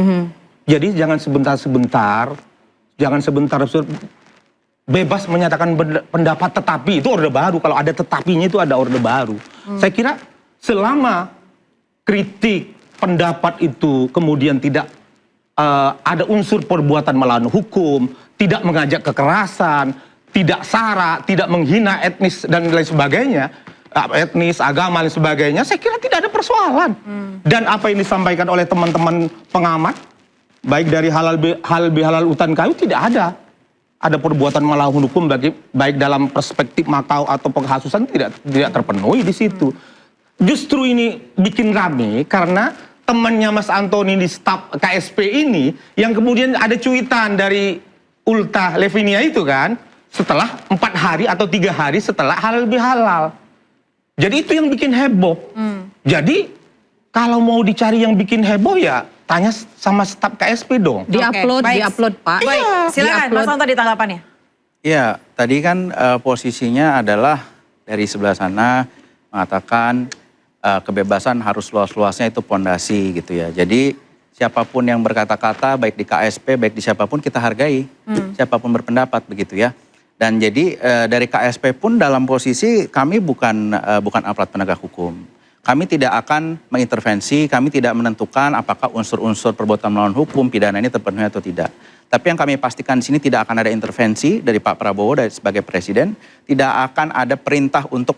Jadi jangan sebentar-sebentar bebas menyatakan pendapat, tetapi itu orde baru. Kalau ada tetapinya itu ada orde baru. Saya kira selama kritik pendapat itu kemudian tidak ada unsur perbuatan melawan hukum, tidak mengajak kekerasan, tidak sara, tidak menghina etnis dan lain sebagainya, etnis, agama dan sebagainya, saya kira tidak ada persoalan. Dan apa yang disampaikan oleh teman-teman pengamat, baik dari halal hutan kayu, tidak ada perbuatan melawan hukum baik dalam perspektif Makau atau penghasusan tidak terpenuhi di situ. Justru ini bikin rame karena temannya Mas Antoni di staf KSP ini yang kemudian ada cuitan dari Ulta Levinia itu kan setelah 4 hari atau 3 hari setelah halal bihalal. Jadi itu yang bikin heboh. Jadi kalau mau dicari yang bikin heboh ya tanya sama staf KSP dong. Diupload Pak. Baik, silakan Mas Antoni tanggapannya. Ya, tadi kan posisinya adalah dari sebelah sana mengatakan kebebasan harus luas-luasnya itu pondasi gitu ya. Jadi siapapun yang berkata-kata baik di KSP baik di siapapun kita hargai. Siapapun berpendapat begitu ya. Dan jadi dari KSP pun dalam posisi kami bukan aparat penegak hukum. Kami tidak akan mengintervensi, kami tidak menentukan apakah unsur-unsur perbuatan melawan hukum pidana ini terpenuhi atau tidak. Tapi yang kami pastikan di sini tidak akan ada intervensi dari Pak Prabowo sebagai presiden, tidak akan ada perintah untuk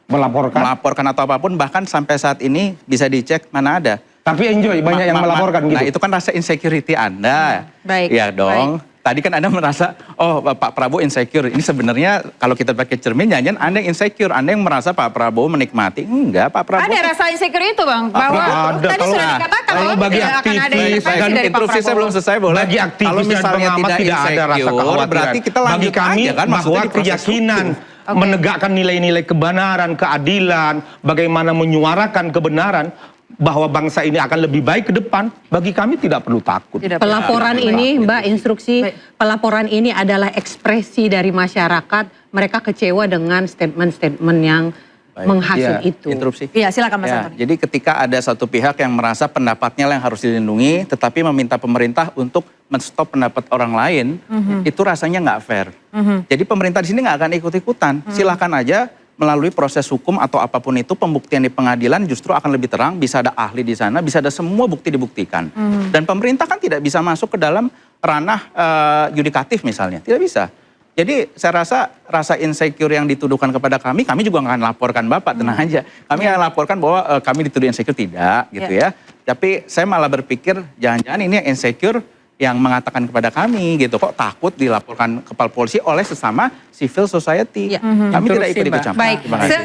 melaporkan atau apapun, bahkan sampai saat ini bisa dicek mana ada. Tapi enjoy banyak yang melaporkan gitu. Nah itu kan rasa insecurity Anda. Baik. Ya dong. Baik. Tadi kan Anda merasa, oh Pak Prabowo insecure. Ini sebenarnya kalau kita pakai cermin, jangan Anda yang insecure. Anda yang merasa Pak Prabowo menikmati. Enggak, Pak Prabowo. Ada rasa insecure itu Bang? Bahwa tadi sudah dikatakan kalau bagi aktivis dan interupsi saya belum selesai boleh. Bagi aktivis kalau misalnya tidak ada rasa kekhawatiran. Berarti kita lanjut bagi kami aja kan, bahwa keyakinan menegakkan nilai-nilai kebenaran, keadilan, bagaimana menyuarakan kebenaran, bahwa bangsa ini akan lebih baik ke depan, bagi kami tidak perlu takut. Pelaporan ini, Mbak, instruksi pelaporan ini adalah ekspresi dari masyarakat. Mereka kecewa dengan statement-statement yang menghasut itu. Interupsi. Iya, silakan Mas Antoni. Jadi ketika ada satu pihak yang merasa pendapatnya yang harus dilindungi, tetapi meminta pemerintah untuk menstop pendapat orang lain, itu rasanya nggak fair. Jadi pemerintah di sini nggak akan ikut-ikutan. Silahkan aja melalui proses hukum atau apapun itu, pembuktian di pengadilan justru akan lebih terang, bisa ada ahli di sana, bisa ada semua bukti dibuktikan. Dan pemerintah kan tidak bisa masuk ke dalam ranah yudikatif misalnya, tidak bisa. Jadi saya rasa insecure yang dituduhkan kepada kami juga nggak akan laporkan Bapak, tenang aja. Kami akan laporkan bahwa kami dituduh insecure, tidak gitu ya. Tapi saya malah berpikir jangan-jangan ini yang insecure yang mengatakan kepada kami gitu, kok takut dilaporkan kepala polisi oleh sesama civil society. Kami tidak ikut campur. Baik,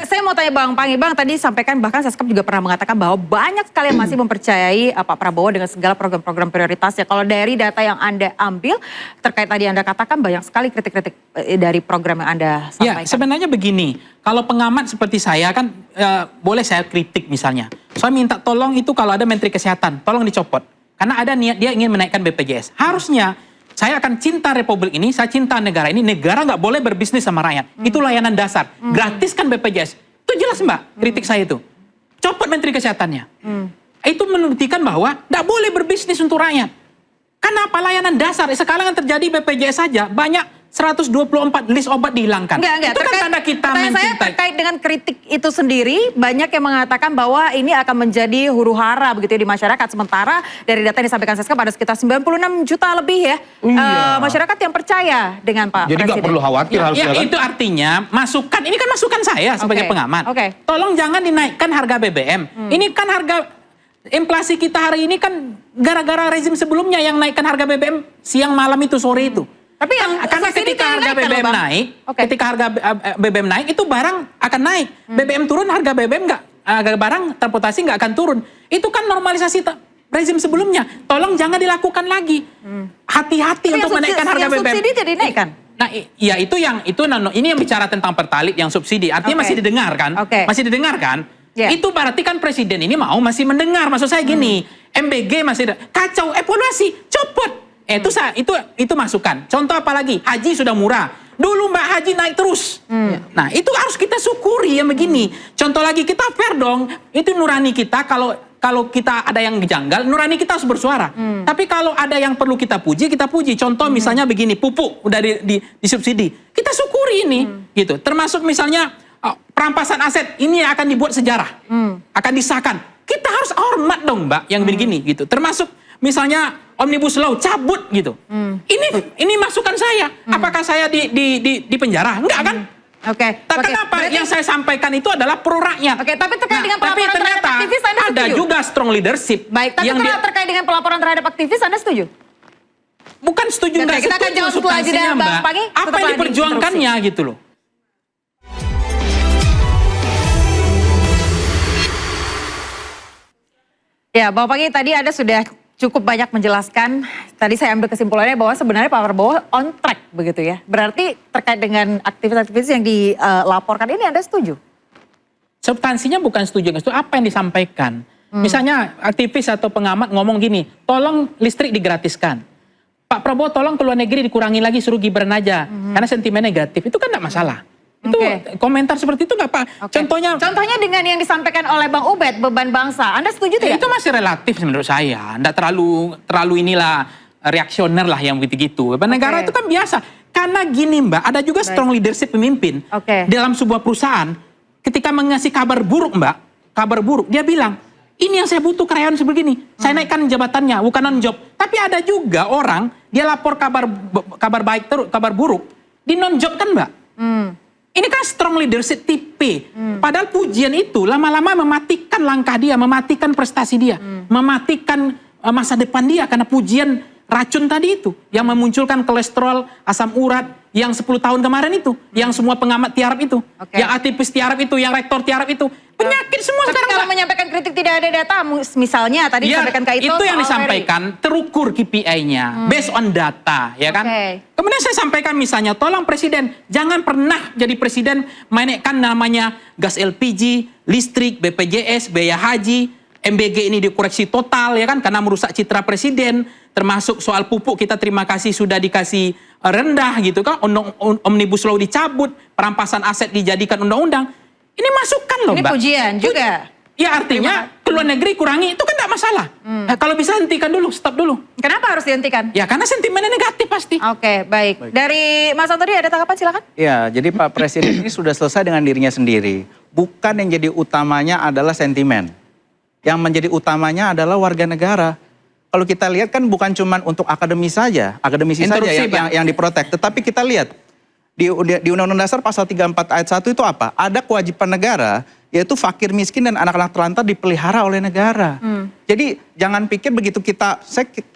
saya mau tanya Bang Pangi. Bang tadi sampaikan, bahkan Seskap juga pernah mengatakan bahwa banyak sekali yang masih mempercayai Pak Prabowo dengan segala program-program prioritasnya. Kalau dari data yang Anda ambil, terkait tadi Anda katakan banyak sekali kritik-kritik dari program yang Anda sampaikan. Ya, sebenarnya begini, kalau pengamat seperti saya kan boleh saya kritik misalnya. Saya minta tolong itu kalau ada Menteri Kesehatan, tolong dicopot. Karena ada niat dia ingin menaikkan BPJS. Harusnya saya akan cinta Republik ini, saya cinta negara ini. Negara nggak boleh berbisnis sama rakyat. Itu layanan dasar. Gratiskan BPJS. Itu jelas Mbak, kritik saya itu. Copot Menteri Kesehatannya. Itu membuktikan bahwa nggak boleh berbisnis untuk rakyat. Kenapa layanan dasar? Sekarang yang terjadi BPJS saja banyak 124 list obat dihilangkan. Enggak. Itu kan tanda kita mencintai. Saya terkait dengan kritik itu sendiri, banyak yang mengatakan bahwa ini akan menjadi huru hara begitu ya di masyarakat. Sementara dari data yang disampaikan Seskap ada sekitar 96 juta lebih ya masyarakat yang percaya dengan Pak Presiden. Jadi nggak perlu khawatir harusnya kan? Itu artinya masukan, ini kan masukan saya sebagai pengamat. Tolong jangan dinaikkan harga BBM. Ini kan harga inflasi kita hari ini kan gara-gara rezim sebelumnya yang naikkan harga BBM siang malam itu sore itu. Tapi karena ketika harga BBM naik, ketika harga BBM naik itu barang akan naik. BBM turun harga BBM barang transportasi nggak akan turun. Itu kan normalisasi rezim sebelumnya. Tolong jangan dilakukan lagi. Hati-hati untuk menaikkan harga BBM. Subsidi tidak dinaikkan. Nah, ya ini yang bicara tentang pertalit yang subsidi. Artinya masih didengar kan? Masih didengar kan? Itu berarti kan presiden ini masih mendengar. Maksud saya gini, MBG masih kacau, evaluasi, copot. Itu masukan. Contoh apa lagi? Haji sudah murah. Dulu Mbak Haji naik terus. Nah itu harus kita syukuri yang begini. Contoh lagi, kita fair dong. Itu nurani kita, kalau kita ada yang janggal, nurani kita harus bersuara. Tapi kalau ada yang perlu kita puji, kita puji. Contoh misalnya begini, pupuk udah disubsidi. Kita syukuri ini. Gitu. Termasuk misalnya perampasan aset, ini akan dibuat sejarah. Akan disahkan. Kita harus hormat dong Mbak, yang begini. Gitu. Termasuk misalnya Omnibus Law cabut gitu. Ini masukan saya. Apakah saya di penjara? Enggak kan? Oke. Tapi kenapa yang saya sampaikan itu adalah pro rakyat? Oke, tapi terkait dengan pelaporan terhadap aktivis Anda setuju? Ada juga strong leadership. Baik, tapi terkait dengan pelaporan terhadap aktivis Anda setuju? Bukan setuju, enggak kita akan setuju jawab setelah jeda, substansinya, Bang Mbak. Pagi. Apa yang diperjuangkannya gitu loh. Ya, Bang Pagi, tadi Anda sudah cukup banyak menjelaskan. Tadi saya ambil kesimpulannya bahwa sebenarnya Pak Prabowo on track begitu ya. Berarti terkait dengan aktivis-aktivis yang dilaporkan ini Anda setuju? Substansinya bukan setuju, apa yang disampaikan. Misalnya aktivis atau pengamat ngomong gini, tolong listrik digratiskan. Pak Prabowo tolong ke luar negeri dikurangi lagi, suruh Gibran aja. Karena sentimen negatif, itu kan tidak masalah. Itu komentar seperti itu nggak Pak? Contohnya dengan yang disampaikan oleh Bang Ubed, beban bangsa. Anda setuju tidak? Itu masih relatif menurut saya. Nggak terlalu inilah reaksioner lah yang begitu. Beban negara itu kan biasa. Karena gini Mbak, ada juga strong leadership pemimpin. Dalam sebuah perusahaan, ketika mengasih kabar buruk Mbak, kabar buruk, dia bilang, ini yang saya butuh karyawan sebegini. Saya naikkan jabatannya, bukan on job. Tapi ada juga orang, dia lapor kabar baik terus, kabar buruk, di non job kan Mbak. Ini kan strong leadership tipe. Padahal pujian itu lama-lama mematikan langkah dia, mematikan prestasi dia, mematikan masa depan dia karena pujian racun tadi itu yang memunculkan kolesterol, asam urat yang 10 tahun kemarin itu, yang semua pengamat tiarap itu, yang aktivis tiarap itu, yang rektor tiarap itu, penyakit semua. Tapi sekarang kalau menyampaikan kritik tidak ada data, misalnya tadi disampaikan Kak itu yang disampaikan terukur KPI-nya based on data, ya kan? Kemudian saya sampaikan misalnya, tolong presiden jangan pernah jadi presiden menaikkan namanya gas LPG, listrik, BPJS, biaya haji, MBG ini dikoreksi total, ya kan? Karena merusak citra presiden. Termasuk soal pupuk, kita terima kasih sudah dikasih rendah gitu kan. Omnibus Law dicabut, perampasan aset dijadikan undang-undang. Ini masukan loh Mbak. Ini pujian juga. Ya artinya ke luar negeri kurangi, itu kan tidak masalah. Nah, kalau bisa hentikan dulu, stop dulu. Kenapa harus dihentikan? Ya karena sentimennya negatif pasti. Oke, baik. Dari Mas Antoni ada tanggapan, silakan. Ya, jadi Pak Presiden ini sudah selesai dengan dirinya sendiri. Bukan yang jadi utamanya adalah sentimen. Yang menjadi utamanya adalah warga negara. Kalau kita lihat kan bukan cuma untuk akademisi saja yang diprotek. Tetapi kita lihat di Undang-Undang Dasar pasal 34 ayat 1 itu apa? Ada kewajiban negara, yaitu fakir miskin dan anak-anak terlantar dipelihara oleh negara. Jadi jangan pikir begitu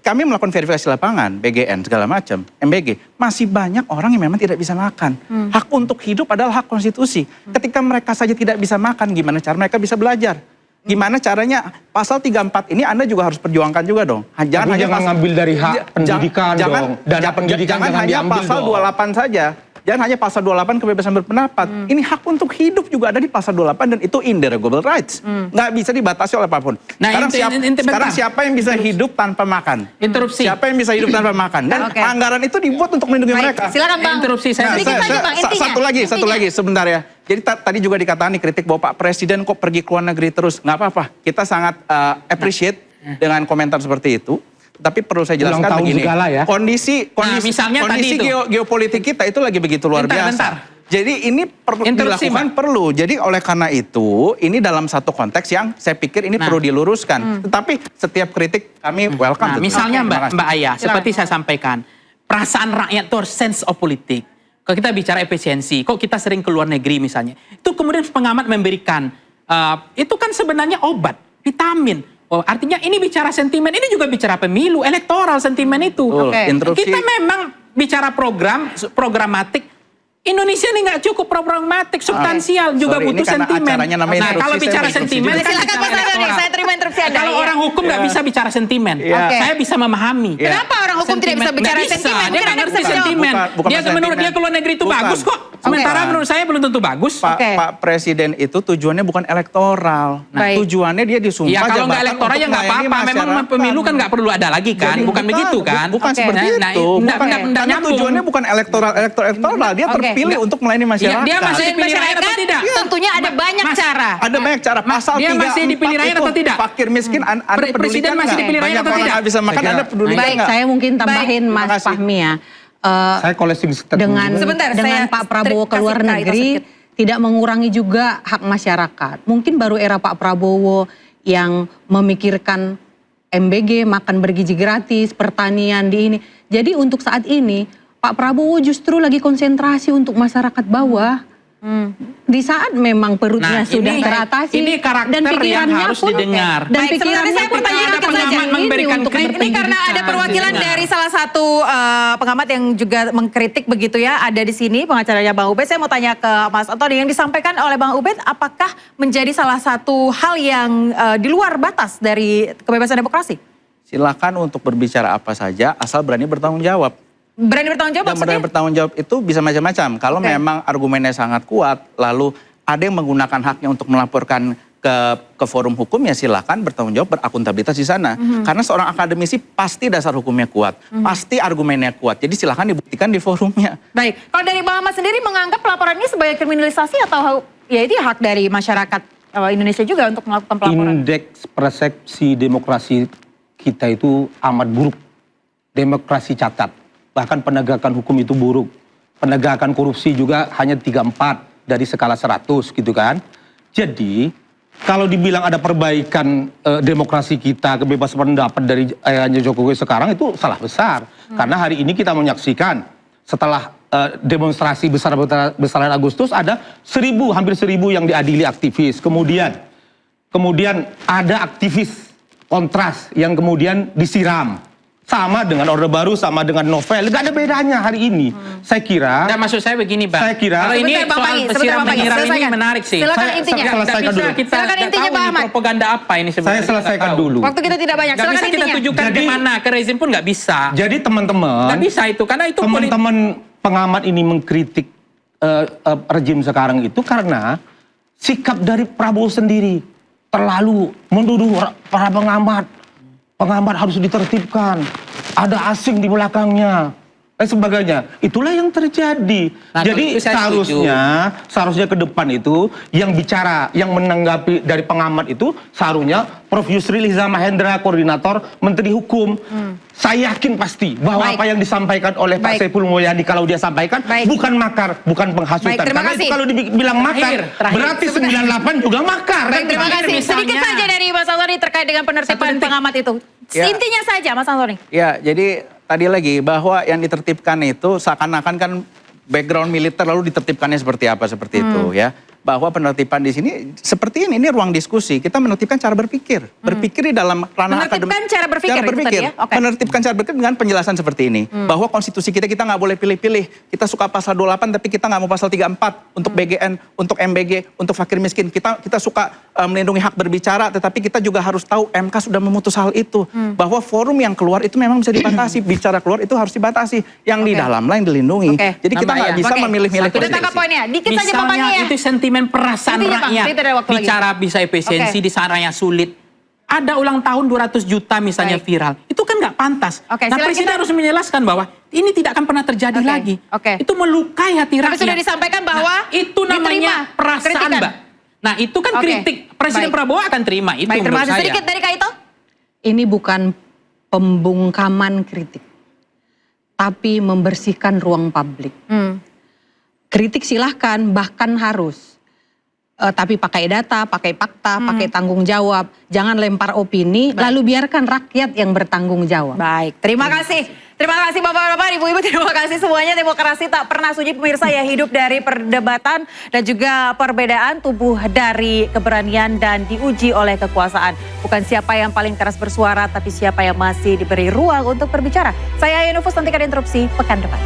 kami melakukan verifikasi lapangan, BGN segala macam, MBG, masih banyak orang yang memang tidak bisa makan. Hak untuk hidup adalah hak konstitusi. Ketika mereka saja tidak bisa makan, gimana cara mereka bisa belajar? Gimana caranya pasal 34 ini Anda juga harus perjuangkan juga dong. Jangan ngambil dari hak pendidikan dong. Dana pendidikan jangan hanya pasal 28 saja. Jangan hanya pasal 28 kebebasan berpendapat. Ini hak untuk hidup juga ada di pasal 28 dan itu inderogable rights. Nggak bisa dibatasi oleh apapun. Nah, sekarang siapa yang bisa hidup tanpa makan? Interupsi. Siapa yang bisa hidup tanpa makan? Dan anggaran itu dibuat untuk melindungi mereka. Silakan Bang. Interupsi saya. Satu lagi sebentar ya. Jadi tadi juga dikatakan kritik bahwa Pak Presiden kok pergi ke luar negeri terus. Nggak apa-apa, kita sangat appreciate dengan komentar seperti itu. Tapi perlu saya jelaskan begini, kondisi geopolitik kita itu lagi begitu luar biasa. Jadi ini dilakukan perlu. Jadi oleh karena itu, ini dalam satu konteks yang saya pikir ini perlu diluruskan. Tetapi setiap kritik kami welcome. Misalnya Mbak Aya, seperti saya sampaikan, perasaan rakyat itu sense of politik. Kalau kita bicara efisiensi, kok kita sering ke luar negeri misalnya. Itu kemudian pengamat memberikan, itu kan sebenarnya obat, vitamin. Oh, artinya ini bicara sentimen, ini juga bicara pemilu, elektoral sentimen itu. Kita memang bicara programatik, Indonesia ini nggak cukup pragmatik, substansial, juga Sorry, butuh ini karena sentimen. acaranya namanya Nah, interupsi, kalau saya bicara interupsi sentimen, juga. kan Silakan Pak Santoni, saya terima interupsi Anda. kalau orang hukum nggak bisa bicara sentimen, saya bisa memahami. Kenapa orang hukum tidak bisa bicara Nggak sentimen? Dia Mungkin nggak Anda ngerti bisa jawab. sentimen. Bukan Dia sentimen. menurut dia ke luar negeri itu Bukan. bagus kok. Sementara menurut saya belum tentu bagus. Pak Presiden itu tujuannya bukan elektoral. Baik. Tujuannya dia disumpah Ya kalau nggak jabatan elektoral ya untuk nggak apa-apa. melayani Memang masyarakat. pemilu kan nggak perlu ada lagi kan. Jadi Bukan begitu kan. Bukan seperti Nah, itu. nggak Karena nyambung. tujuannya bukan elektoral. Dia terpilih untuk melayani masyarakat. Dia masih dipilih rakyat atau tidak? Tentunya ada banyak cara. Ada banyak cara. Pasal Dia 34 masih dipilih rakyat itu atau tidak? fakir miskin, Anda pedulikan Presiden masih nggak? dipilih rakyat Banyak atau orang tidak? nggak bisa makan, Anda pedulikan Baik, nggak? saya mungkin tambahin Terima Mas kasih. Fahmi ya. Saya koleksi Dengan Sebentar, dengan saya Pak Prabowo ke luar kasih Kak Ito negeri sedikit. tidak mengurangi juga hak masyarakat. Mungkin baru era Pak Prabowo yang memikirkan MBG, makan bergizi gratis, pertanian di ini. Jadi untuk saat ini Pak Prabowo justru lagi konsentrasi untuk masyarakat bawah. Di saat memang perutnya sudah teratasi ini karakter dan yang pikirannya harus pun didengar. dan Baik, sebenarnya pikirannya saya pun pertanyaan ada dikit saja. pengamat memberikan untuk kritik. Ini karena ada perwakilan dari salah satu pengamat yang juga mengkritik begitu ya, ada di sini pengacaranya Bang Ubed. Saya mau tanya ke Mas Antoni, yang disampaikan oleh Bang Ubed apakah menjadi salah satu hal yang di luar batas dari kebebasan demokrasi? Silakan untuk berbicara apa saja asal berani bertanggung jawab. Berani bertanggung jawab Dan maksudnya? berani bertanggung jawab itu bisa macam-macam. Kalau memang argumennya sangat kuat, lalu ada yang menggunakan haknya untuk melaporkan ke forum hukum, ya silakan bertanggung jawab, berakuntabilitas di sana. Karena seorang akademisi pasti dasar hukumnya kuat, pasti argumennya kuat. Jadi silakan dibuktikan di forumnya. Baik, kalau dari Bang Ahmad sendiri menganggap pelaporan ini sebagai kriminalisasi atau ya itu hak dari masyarakat Indonesia juga untuk melakukan pelaporan? Indeks persepsi demokrasi kita itu amat buruk. Demokrasi catat. Bahkan penegakan hukum itu buruk. Penegakan korupsi juga hanya 34 dari skala 100 gitu kan. Jadi kalau dibilang ada perbaikan demokrasi kita, kebebasan pendapat dari ayahnya Jokowi sekarang itu salah besar. Karena hari ini kita menyaksikan setelah demonstrasi besar-besaran Agustus ada hampir 1000 yang diadili aktivis. Kemudian ada aktivis kontras yang kemudian disiram. Sama dengan Orde Baru, sama dengan Novel, nggak ada bedanya hari ini. Saya kira. Dan maksud saya begini, Bang. Saya kira. Kalau ini soal penyiram ini menarik sih. Silakan intinya. Selesaikan dulu. Silakan intinya, Pak Ahmad. Propaganda apa ini sebenarnya? Saya selesaikan dulu. Waktu kita tidak banyak. Gak Silakan bisa kita intinya. tujukan ke mana, ke rezim pun nggak bisa. Jadi teman-teman. Nggak bisa itu, karena itu teman-teman pengamat ini mengkritik rejim sekarang itu karena sikap dari Prabowo sendiri terlalu menuduh para pengamat. Pengamat harus ditertibkan, ada asing di belakangnya, sebagainya. Itulah yang terjadi. Nah, jadi seharusnya ke depan itu yang bicara, yang menanggapi dari pengamat itu seharusnya Prof. Yusril Iza Mahendra, koordinator Menteri Hukum. Saya yakin pasti bahwa apa yang disampaikan oleh Pak Saiful Mulyadi kalau dia sampaikan bukan makar, bukan penghasutan. Karena itu kalau dibilang makar, berarti 98 juga makar. Baik, terima kasih. Sedikit saja dari Mas Antoni terkait dengan penertiban pengamat itu. Ya. Intinya saja Mas Antoni. Ya, jadi tadi lagi bahwa yang ditertibkan itu seakan-akan kan background militer lalu ditertibkannya seperti apa seperti itu ya. Bahwa penertiban di sini seperti ini ruang diskusi. Kita menertibkan cara berpikir. Berpikir di dalam ranah akademik. Menertibkan cara berpikir. Itu tadi ya? Okay. Menertibkan cara berpikir dengan penjelasan seperti ini. Bahwa konstitusi kita nggak boleh pilih-pilih. Kita suka pasal 28 tapi kita nggak mau pasal 34 untuk BGN, untuk MBG, untuk fakir miskin. Kita suka melindungi hak berbicara, tetapi kita juga harus tahu MK sudah memutus hal itu. Bahwa forum yang keluar itu memang bisa dibatasi. Bicara keluar itu harus dibatasi. Yang di dalam lain dilindungi. Jadi kita nggak bisa memilih-milih. Kita tangkap poinnya. Dikit saja Bapaknya ya. Itu sentimen perasaan rakyat. Bicara bisa efisiensi di saranya sulit. Ada ulang tahun 200 juta misalnya viral. Itu kan nggak pantas. Nah Presiden harus menjelaskan bahwa ini tidak akan pernah terjadi lagi. Itu melukai hati rakyat. Tapi sudah disampaikan bahwa itu namanya perasaan, Mbak. Nah itu kan kritik. Presiden Prabowo akan terima itu menurut saya. Sedikit dari Kak Ito. Ini bukan pembungkaman kritik, tapi membersihkan ruang publik. Kritik silahkan, bahkan harus. Tapi pakai data, pakai fakta, pakai tanggung jawab. Jangan lempar opini, lalu biarkan rakyat yang bertanggung jawab. Baik, terima kasih. Terima kasih Bapak-Bapak, Ibu-Ibu, terima kasih semuanya. Demokrasi tak pernah sunyi pemirsa ya, hidup dari perdebatan dan juga perbedaan, tubuh dari keberanian dan diuji oleh kekuasaan. Bukan siapa yang paling keras bersuara, tapi siapa yang masih diberi ruang untuk berbicara. Saya Ayah Nufus, nantikan interupsi pekan depan.